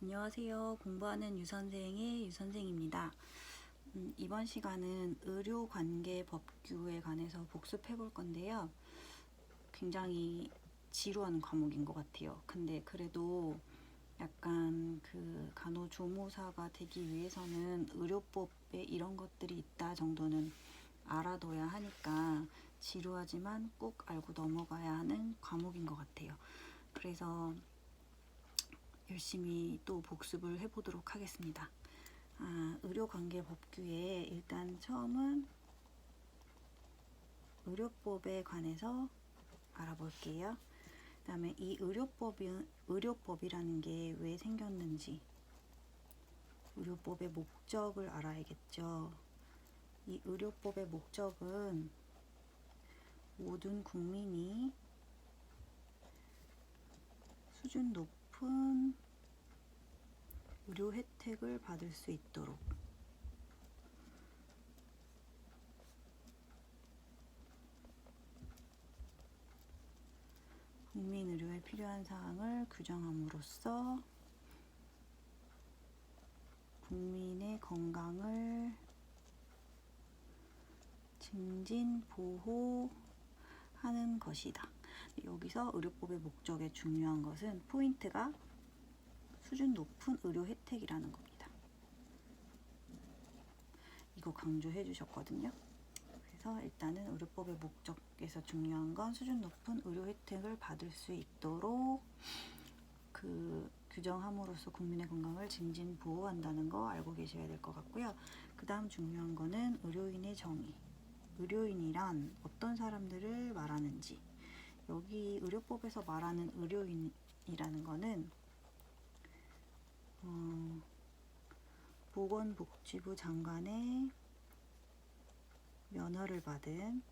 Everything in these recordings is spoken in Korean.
안녕하세요. 공부하는 유선생의 유선생입니다. 이번 시간은 의료관계법규에 관해서 복습해 볼 건데요. 굉장히 지루한 과목인 것 같아요. 근데 그래도 약간 그 간호조무사가 되기 위해서는 의료법에 이런 것들이 있다 정도는 알아둬야 하니까 지루하지만 꼭 알고 넘어가야 하는 과목인 것 같아요. 그래서 열심히 또 복습을 해보도록 하겠습니다. 의료관계법규에 일단 처음은 의료법에 관해서 알아볼게요. 그 다음에 이 의료법이라는 게 왜 생겼는지, 의료법의 목적을 알아야겠죠. 이 의료법의 목적은 모든 국민이 수준 높은 의료 혜택을 받을 수 있도록 국민 의료에 필요한 사항을 규정함으로써 국민의 건강을 증진, 보호하는 것이다. 여기서 의료법의 목적에 중요한 것은 포인트가 수준 높은 의료 혜택이라는 겁니다. 이거 강조해 주셨거든요. 그래서 일단은 의료법의 목적에서 중요한 건 수준 높은 의료 혜택을 받을 수 있도록 규정함으로써 국민의 건강을 증진, 보호한다는 거 알고 계셔야 될 것 같고요. 그 다음 중요한 거는 의료인의 정의. 의료인이란 어떤 사람들을 말하는지. 여기 의료법에서 말하는 의료인이라는 거는 보건복지부 장관의 면허를 받은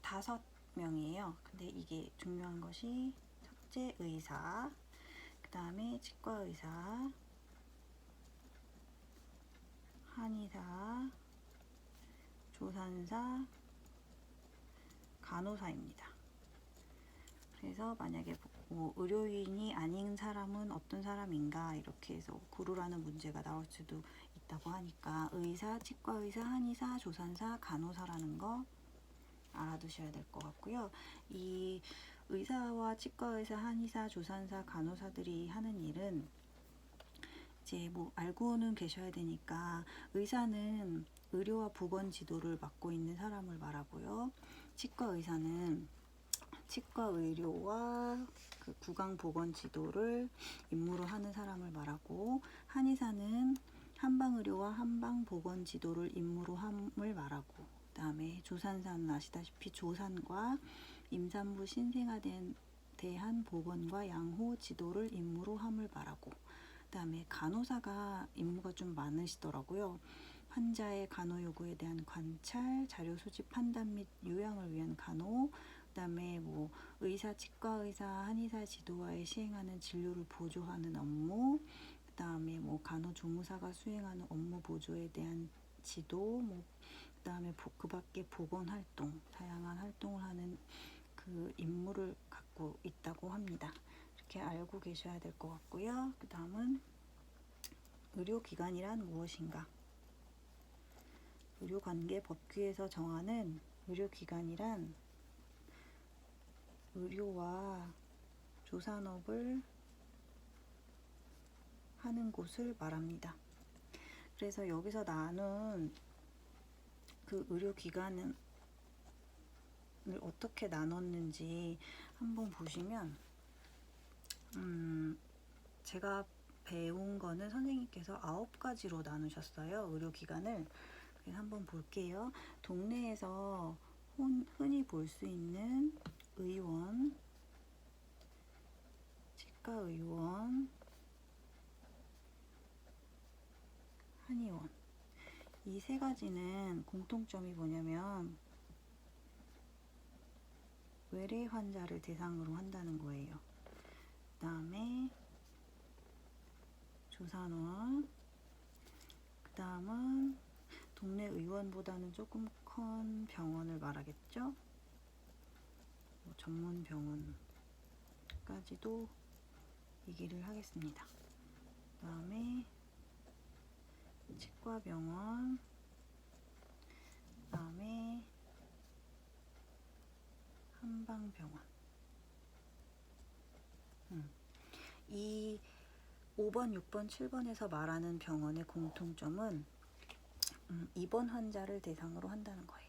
5명이에요. 근데 이게 중요한 것이 첫째 의사, 그 다음에 치과의사, 한의사, 조산사, 간호사입니다. 그래서 만약에 뭐 의료인이 아닌 사람은 어떤 사람인가 이렇게 해서 고르라는 문제가 나올 수도 있다고 하니까 의사, 치과의사, 한의사, 조산사, 간호사라는 거 알아두셔야 될 것 같고요. 이 의사와 치과의사, 한의사, 조산사, 간호사들이 하는 일은 이제 뭐 알고는 계셔야 되니까 의사는 의료와 보건 지도를 맡고 있는 사람을 말하고요. 치과 의사는 치과 의료와 그 구강 보건 지도를 임무로 하는 사람을 말하고, 한의사는 한방 의료와 한방 보건 지도를 임무로 함을 말하고, 그 다음에 조산사는 아시다시피 조산과 임산부 신생아에 대한 보건과 양호 지도를 임무로 함을 말하고, 그 다음에 간호사가 임무가 좀 많으시더라고요. 환자의 간호 요구에 대한 관찰, 자료 수집, 판단 및 요양을 위한 간호, 그 다음에 뭐 의사, 치과의사, 한의사 지도와에 시행하는 진료를 보조하는 업무, 그 다음에 뭐 간호조무사가 수행하는 업무 보조에 대한 지도, 뭐 그 다음에 그 밖에 보건 활동, 다양한 활동을 하는 그 임무를 갖고 있다고 합니다. 이렇게 알고 계셔야 될 것 같고요. 그 다음은 의료기관이란 무엇인가? 의료관계법규에서 정하는 의료기관이란 의료와 조산업을 하는 곳을 말합니다. 그래서 여기서 나눈 그 의료기관을 어떻게 나눴는지 한번 보시면 제가 배운 거는 선생님께서 9가지로 나누셨어요. 의료기관을. 그래서 한번 볼게요. 동네에서 흔히 볼 수 있는 의원, 치과의원, 한의원. 이 3가지는 공통점이 뭐냐면 외래 환자를 대상으로 한다는 거예요. 그 다음에 조산원, 그 다음은 동네 의원보다는 조금 큰 병원을 말하겠죠. 전문 병원까지도 얘기를 하겠습니다. 그 다음에 치과병원, 그 다음에 한방병원. 이 5번, 6번, 7번에서 말하는 병원의 공통점은 입원 환자를 대상으로 한다는 거예요.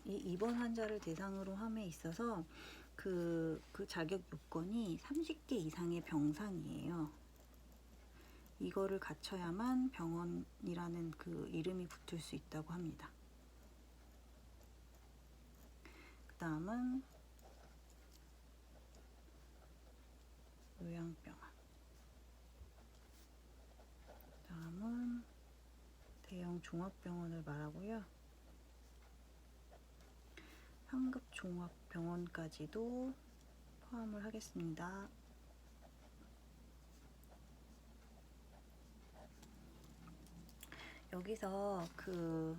이 입원 환자를 대상으로 함에 있어서 그 자격 요건이 30개 이상의 병상이에요. 이거를 갖춰야만 병원이라는 그 이름이 붙을 수 있다고 합니다. 그 다음은 요양병원. 그 다음은 대형 종합병원을 말하고요. 상급 종합병원까지도 포함을 하겠습니다. 여기서 그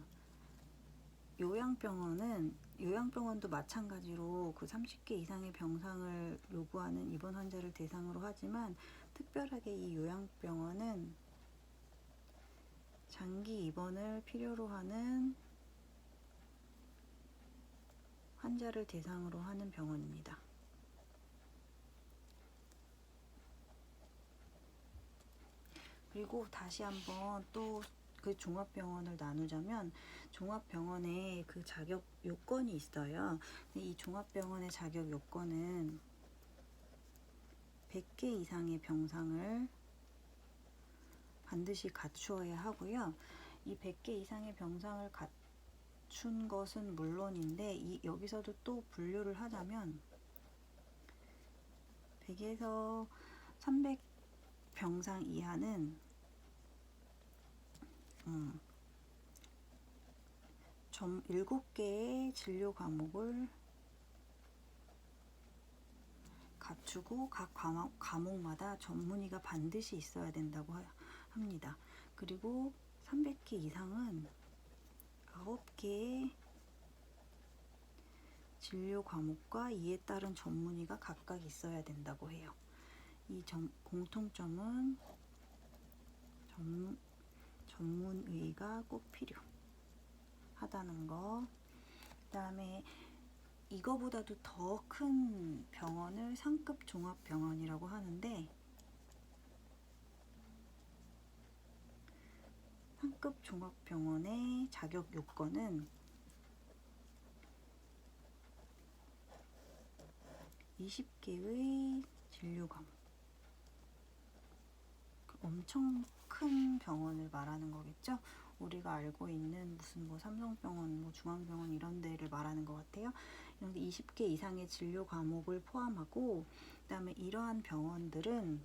요양병원도 마찬가지로 그 30개 이상의 병상을 요구하는 입원 환자를 대상으로 하지만 특별하게 이 요양병원은 장기 입원을 필요로 하는 환자를 대상으로 하는 병원입니다. 그리고 다시 한번 또 그 종합병원을 나누자면 종합병원에 그 자격 요건이 있어요. 이 종합병원의 자격 요건은 100개 이상의 병상을 반드시 갖추어야 하고요. 이 100개 이상의 병상을 갖춘 것은 물론인데 여기서도 또 분류를 하자면 100에서 300 병상 이하는 7개의 진료 과목을 갖추고 각 과목마다 전문의가 반드시 있어야 된다고 합니다. 그리고 300개 이상은 9개의 진료 과목과 이에 따른 전문의가 각각 있어야 된다고 해요. 이 공통점은 전문의가 꼭 필요하다는 거. 그 다음에 이거보다도 더 큰 병원을 상급 종합병원이라고 하는데 상급 종합병원의 자격 요건은 20개의 진료 과목. 엄청 큰 병원을 말하는 거겠죠? 우리가 알고 있는 무슨 뭐 삼성병원, 뭐 중앙병원 이런 데를 말하는 것 같아요. 이런 게 20개 이상의 진료 과목을 포함하고, 그다음에 이러한 병원들은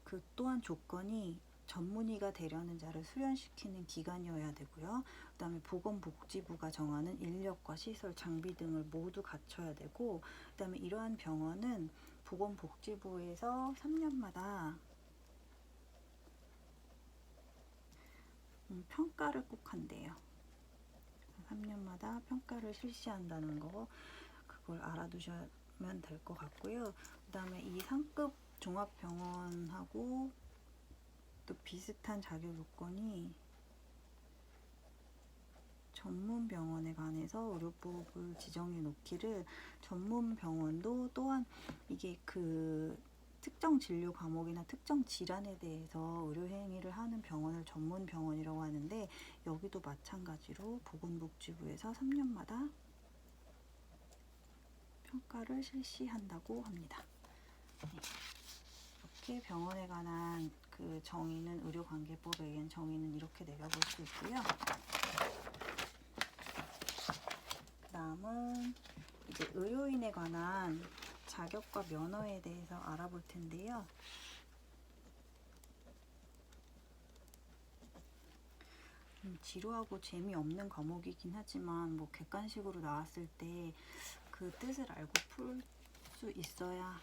그 또한 조건이 전문의가 되려는 자를 수련시키는 기관이어야 되고요. 그다음에 보건복지부가 정하는 인력과 시설, 장비 등을 모두 갖춰야 되고, 그다음에 이러한 병원은 보건복지부에서 3년마다 평가를 꼭 한대요. 3년마다 평가를 실시한다는 거, 그걸 알아두시면 될 것 같고요. 그 다음에 이 상급 종합병원하고 또 비슷한 자격 요건이 전문병원에 관해서 의료법을 지정해 놓기를, 전문병원도 또한 이게 그 특정 진료 과목이나 특정 질환에 대해서 의료행위를 하는 병원을 전문병원이라고 하는데, 여기도 마찬가지로 보건복지부에서 3년마다 평가를 실시한다고 합니다. 네. 이렇게 병원에 관한 그 정의는, 의료관계법에 의한 정의는 이렇게 내려볼 수 있고요. 그 다음은 이제 의료인에 관한 자격과 면허에 대해서 알아볼 텐데요. 지루하고 재미없는 과목이긴 하지만 뭐 객관식으로 나왔을 때 그 뜻을 알고 풀 수 있어야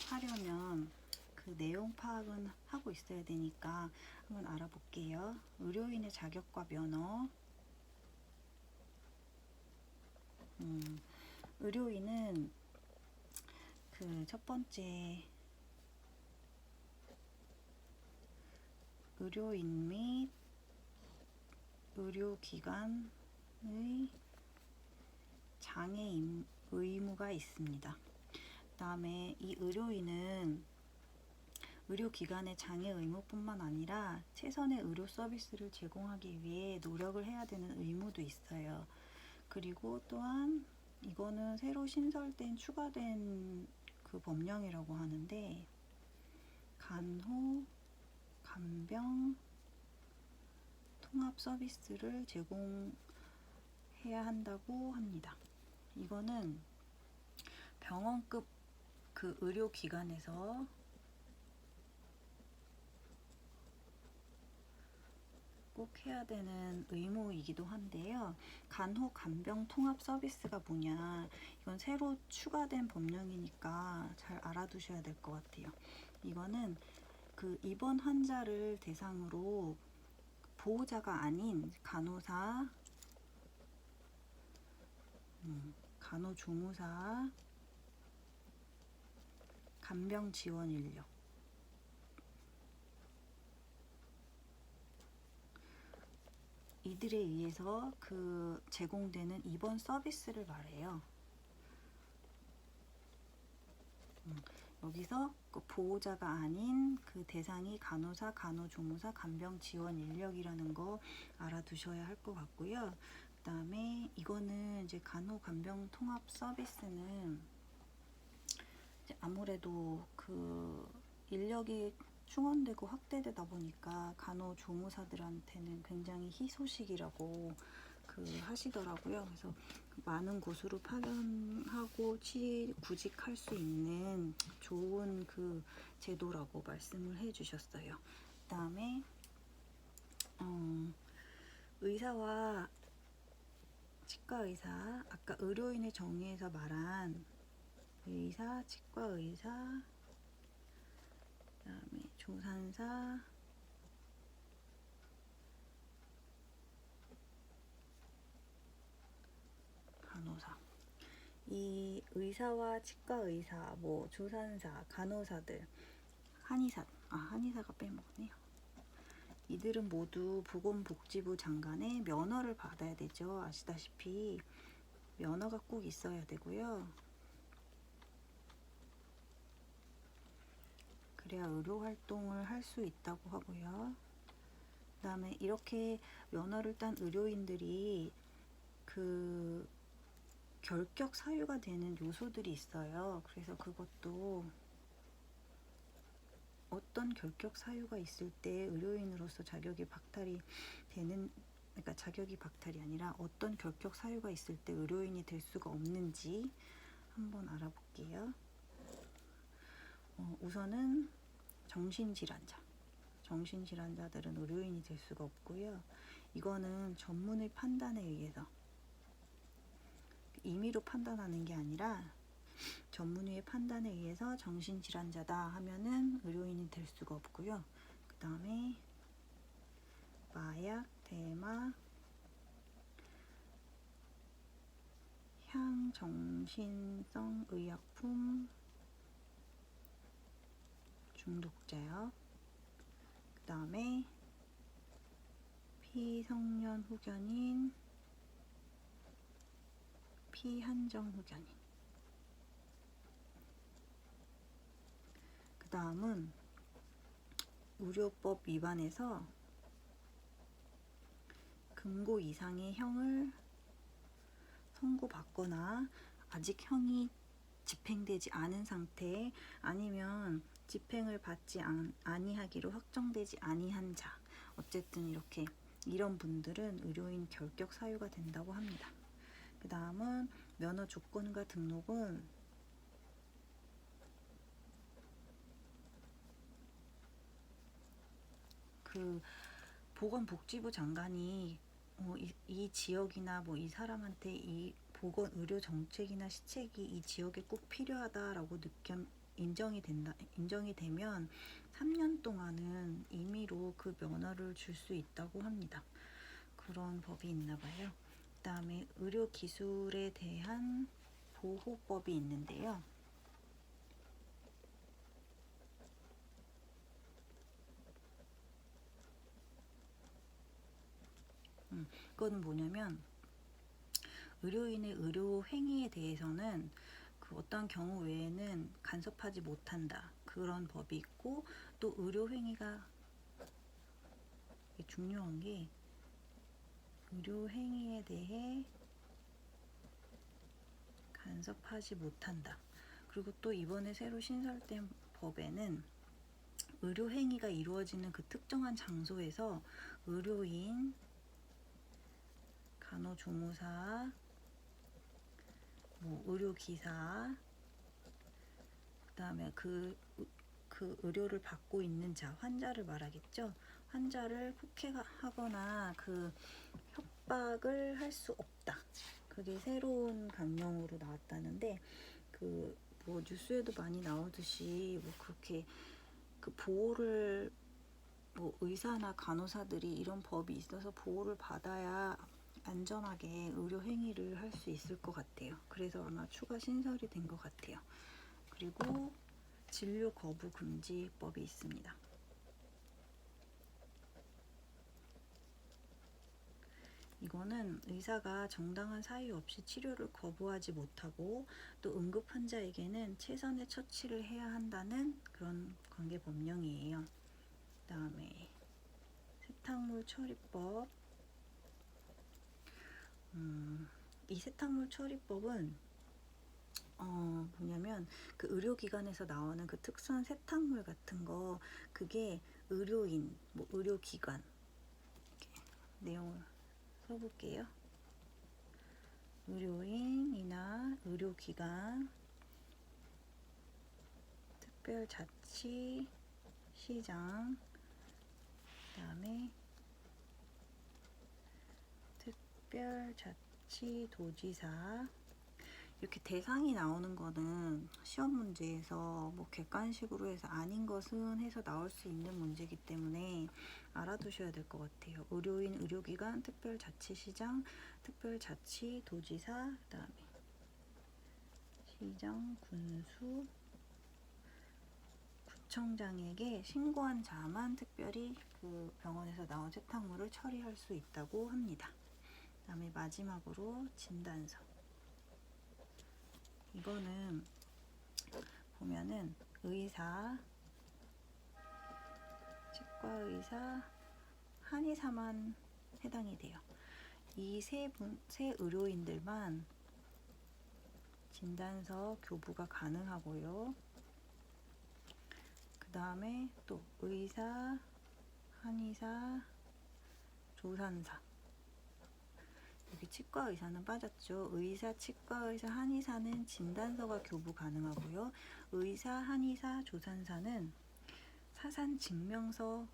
하려면 그 그 내용 파악은 하고 있어야 되니까 한번 알아볼게요. 의료인의 자격과 면허. 의료인은 그 첫 번째 의료인 및 의료기관의 장애 의무가 있습니다. 그 다음에 이 의료인은 의료기관의 장애 의무뿐만 아니라 최선의 의료 서비스를 제공하기 위해 노력을 해야 되는 의무도 있어요. 그리고 또한 이거는 새로 신설된 추가된 그 법령이라고 하는데 간호, 간병, 통합 서비스를 제공해야 한다고 합니다. 이거는 병원급 그 의료기관에서 꼭 해야 되는 의무이기도 한데요. 간호, 간병, 통합 서비스가 뭐냐, 이건 새로 추가된 법령이니까 잘 알아두셔야 될 것 같아요. 이거는 그 입원 환자를 대상으로 보호자가 아닌 간호사, 간호조무사, 간병 지원 인력, 이들에 의해서 그 제공되는 입원 서비스를 말해요. 여기서 그 보호자가 아닌 그 대상이 간호사, 간호조무사, 간병 지원 인력이라는 거 알아두셔야 할 것 같고요. 그 다음에 이거는 이제 간호, 간병 통합 서비스는 이제 아무래도 그 인력이 충원되고 확대되다 보니까 간호조무사들한테는 굉장히 희소식이라고 그 하시더라고요. 그래서 많은 곳으로 파견하고 구직할 수 있는 좋은 그 제도라고 말씀을 해주셨어요. 그 다음에 의사와 치과의사, 아까 의료인의 정의에서 말한 의사, 치과의사, 그 다음에 조산사, 간호사. 이 의사와 치과의사, 뭐 조산사, 간호사들, 한의사가 빼먹었네요. 이들은 모두 보건복지부 장관의 면허를 받아야 되죠. 아시다시피 면허가 꼭 있어야 되고요. 그래야 의료 활동을 할 수 있다고 하고요. 그 다음에 이렇게 면허를 딴 의료인들이 그 결격 사유가 되는 요소들이 있어요. 그래서 그것도 어떤 결격 사유가 있을 때 의료인으로서 자격이 박탈이 되는, 그러니까 자격이 박탈이 아니라 어떤 결격 사유가 있을 때 의료인이 될 수가 없는지 한번 알아볼게요. 우선은 정신질환자들은 의료인이 될 수가 없고요. 이거는 전문의 판단에 의해서, 임의로 판단하는 게 아니라 전문의의 판단에 의해서 정신질환자다 하면은 의료인이 될 수가 없고요. 그 다음에 마약, 대마, 향정신성 의약품 중독자요. 그 다음에 피성년 후견인, 피한정 후견인. 그 다음은 의료법 위반해서 금고 이상의 형을 선고받거나 아직 형이 집행되지 않은 상태, 아니면 집행을 받지 아니하기로 확정되지 아니한 자, 어쨌든 이렇게 이런 분들은 의료인 결격 사유가 된다고 합니다. 그 다음은 면허 조건과 등록은 그 보건복지부 장관이 이 지역이나 뭐 이 사람한테 이 보건 의료 정책이나 시책이 이 지역에 꼭 필요하다라고 인정이 되면 3년 동안은 임의로 그 면허를 줄 수 있다고 합니다. 그런 법이 있나 봐요. 그다음에 의료 기술에 대한 보호법이 있는데요. 그거는 뭐냐면 의료인의 의료 행위에 대해서는 그 어떠한 경우 외에는 간섭하지 못한다. 그런 법이 있고, 또 의료 행위가 중요한 게 의료 행위에 대해 간섭하지 못한다. 그리고 또 이번에 새로 신설된 법에는 의료 행위가 이루어지는 그 특정한 장소에서 의료인, 간호조무사, 의료기사, 그다음에 그 의료를 받고 있는 자, 환자를 말하겠죠. 환자를 폭행하거나 그 협박을 할 수 없다. 그게 새로운 강령으로 나왔다는데, 뉴스에도 많이 나오듯이 그렇게 그 보호를 의사나 간호사들이 이런 법이 있어서 보호를 받아야 안전하게 의료 행위를 할 수 있을 것 같아요. 그래서 아마 추가 신설이 된 것 같아요. 그리고 진료 거부 금지법이 있습니다. 이거는 의사가 정당한 사유 없이 치료를 거부하지 못하고 또 응급 환자에게는 최선의 처치를 해야 한다는 그런 관계 법령이에요. 그다음에 세탁물 처리법. 이 세탁물 처리법은 뭐냐면 그 의료기관에서 나오는 그 특수한 세탁물 같은 거, 그게 의료인, 의료기관, 이렇게 내용을 써볼게요. 의료인이나 의료기관, 특별자치시장, 그다음에 특별자치도지사, 이렇게 대상이 나오는 거는 시험 문제에서 객관식으로 해서 아닌 것은 해서 나올 수 있는 문제이기 때문에 알아두셔야 될 것 같아요. 의료인, 의료기관, 특별자치시장, 특별자치도지사, 그다음에 시장, 군수, 구청장에게 신고한 자만 특별히 그 병원에서 나온 세탁물을 처리할 수 있다고 합니다. 그다음에 마지막으로 진단서. 이거는 보면은 의사, 치과의사, 한의사만 해당이 돼요. 이 세 의료인들만 진단서 교부가 가능하고요. 그 다음에 또 의사, 한의사, 조산사. 여기 치과의사는 빠졌죠. 의사, 치과의사, 한의사는 진단서가 교부 가능하고요. 의사, 한의사, 조산사는 사산 증명서,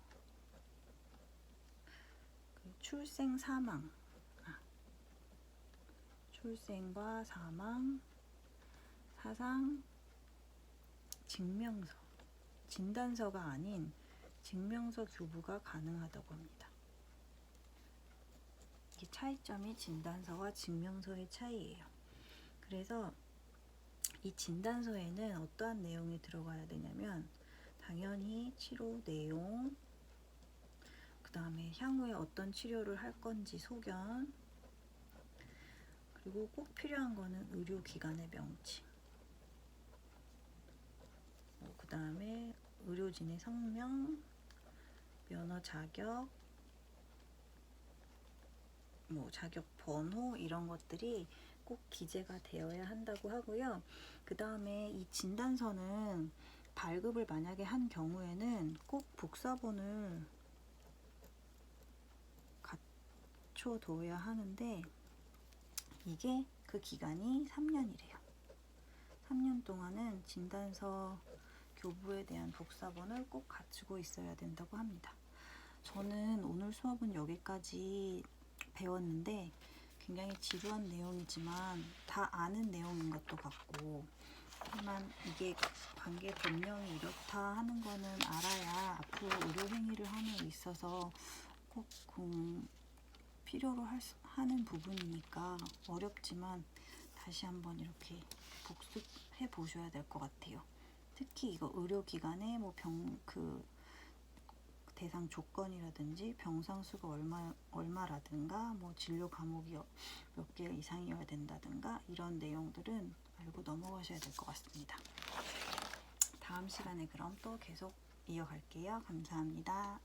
출생, 사망, 출생과 사망, 사상, 증명서, 진단서가 아닌 증명서 교부가 가능하다고 합니다. 이 차이점이 진단서와 증명서의 차이예요. 그래서 이 진단서에는 어떠한 내용이 들어가야 되냐면, 당연히 치료 내용, 그 다음에 향후에 어떤 치료를 할 건지 소견, 그리고 꼭 필요한 거는 의료기관의 명칭, 그 다음에 의료진의 성명, 면허 자격, 자격 번호, 이런 것들이 꼭 기재가 되어야 한다고 하고요. 그 다음에 이 진단서는 발급을 만약에 한 경우에는 꼭 복사본을 갖춰둬야 하는데, 이게 그 기간이 3년이래요. 3년 동안은 진단서 교부에 대한 복사본을 꼭 갖추고 있어야 된다고 합니다. 저는 오늘 수업은 여기까지 배웠는데 굉장히 지루한 내용이지만 다 아는 내용인 것도 같고, 하지만 이게 관계 본명이 이렇다 하는 거는 알아야 앞으로 의료 행위를 함에 있어서 꼭 필요로 하는 부분이니까 어렵지만 다시 한번 이렇게 복습해 보셔야 될 것 같아요. 특히 이거 의료기관에 뭐 대상 조건이라든지 병상 수가 얼마라든가 뭐 진료 과목이 몇 개 이상이어야 된다든가 이런 내용들은 알고 넘어가셔야 될 것 같습니다. 다음 시간에 그럼 또 계속 이어갈게요. 감사합니다.